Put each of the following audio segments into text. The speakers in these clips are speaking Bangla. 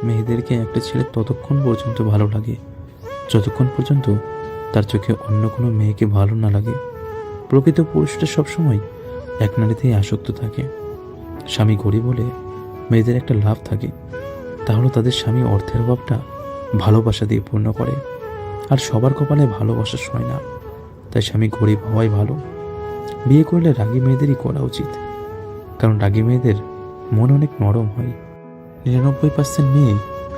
মেয়েদেরকে একটা ছেলে ততক্ষণ পর্যন্ত ভালো লাগে যতক্ষণ পর্যন্ত তার চোখে অন্য কোনো মেয়েকে ভালো না লাগে। প্রকৃত পুরুষটা সবসময় এক নারীতেই আসক্ত থাকে। স্বামী গরিব বলে মেয়েদের একটা লাভ থাকে, তাহলে তাদের স্বামী অর্থের অভাবটা ভালোবাসা দিয়ে পূর্ণ করে। আর সবার কপালে ভালোবাসা হয় না, তাই স্বামী গরিব হওয়াই ভালো। বিয়ে করলে রাগী মেয়েদেরই করা উচিত, কারণ রাগী মেয়েদের মন অনেক নরম হয়। 99% মেয়ে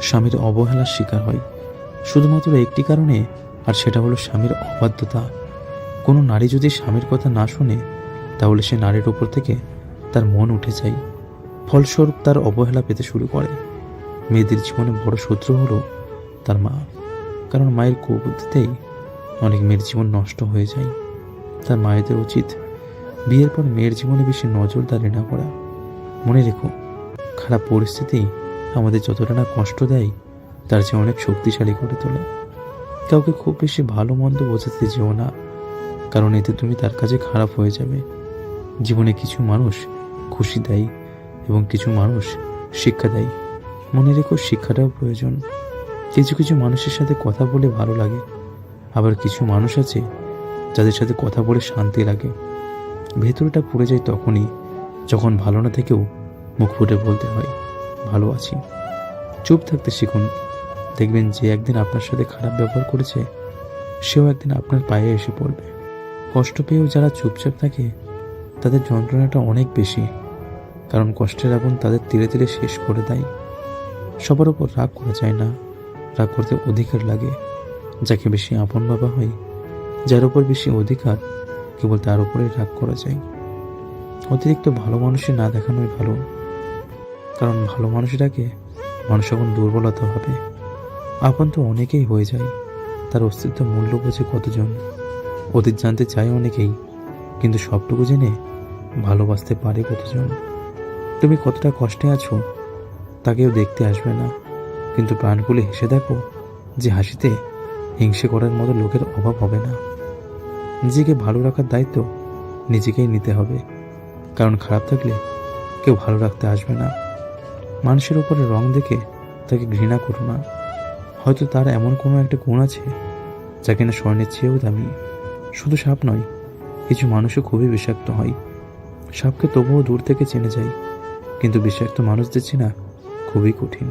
স্বামীর অবহেলার শিকার হয় শুধুমাত্র একটি কারণে, আর সেটা হলো স্বামীর অবাধ্যতা। কোনো নারী যদি স্বামীর কথা না শোনে, তাহলে সে নারীর উপর থেকে তার মন উঠে যায়, ফলস্বরূপ তার অবহেলা পেতে শুরু করে। মেয়েদের জীবনে বড় শত্রু হলো তার মা, কারণ মায়ের কুবুদ্ধিতেই অনেক মেয়ের জীবন নষ্ট হয়ে যায়। তার মায়েদের উচিত বিয়ের পর মেয়ের জীবনে বেশি নজরদারি না করা। মনে রেখো, খারাপ পরিস্থিতি আমাদের যতটা না কষ্ট দেয়, তার চেয়ে অনেক শক্তিশালী করে তোলে। কাউকে খুব বেশি ভালো মন্দ বোঝাতে যেও না, কারণ এতে তুমি তার কাছে খারাপ হয়ে যাবে। জীবনে কিছু মানুষ খুশি দেয় এবং কিছু মানুষ শিক্ষা দেয়। মনে রেখো, শিক্ষাটাও প্রয়োজন। কিছু কিছু মানুষের সাথে কথা বলে ভালো লাগে, আবার কিছু মানুষ আছে যাদের সাথে কথা বলে শান্তি লাগে। ভেতরটা পুড়ে যায় তখনই যখন ভালো না থেকেও মুখ ফুটে বলতে হয় ভালো আছি। চুপ থাকতে শিখুন, দেখবেন যে একদিন আপনার সাথে খারাপ ব্যবহার করেছে সেও একদিন আপনার পায়ে এসে পড়বে। কষ্ট পেয়েও যারা চুপচাপ থাকে তাদের যন্ত্রণাটা অনেক বেশি, কারণ কষ্টের আগুন তাদের ধীরে ধীরে শেষ করে দেয়। সবার উপর রাগ করা যায় না, রাগ করতে অধিকার লাগে। যাকে বেশি আপন ভাবা হয়, যার উপর বেশি অধিকার, কেবল তার উপরে রাগ করা যায়। অতিরিক্ত ভালো মানুষই না দেখানোই ভালো, কারণ ভালো মানুষটাকে মানুষ এখন দুর্বলতা ভাবে। আপন তো অনেকেই হয়ে যায়, তার অস্তিত্ব মূল্য বোঝে কতজন। অতীত জানতে চায় অনেকেই, কিন্তু সবটুকু জেনে ভালোবাসতে পারে কতজন। তুমি কতটা কষ্টে আছো তা কেউ দেখতে আসবে না, কিন্তু প্রাণ খুলে হেসে দেখো যে হাসিতে হিংসে করার মতো লোকের অভাব হবে না। নিজেকে ভালো রাখার দায়িত্ব নিজেকেই নিতে হবে, কারণ খারাপ থাকলে কেউ ভালো রাখতে আসবে না। মানুষের উপরে রং দেখে তাকে ঘৃণা করো না, হয়তো তার এমন কোনো একটা গুণ আছে যা কিনা স্বর্ণের চেয়েও দামি। শুধু সাপ নয়, কিছু মানুষও খুবই বিষাক্ত হয়। সাপকে তবুও দূর থেকে চেনে যায়, কিন্তু বিষাক্ত মানুষদের চেনা খুবই কঠিন।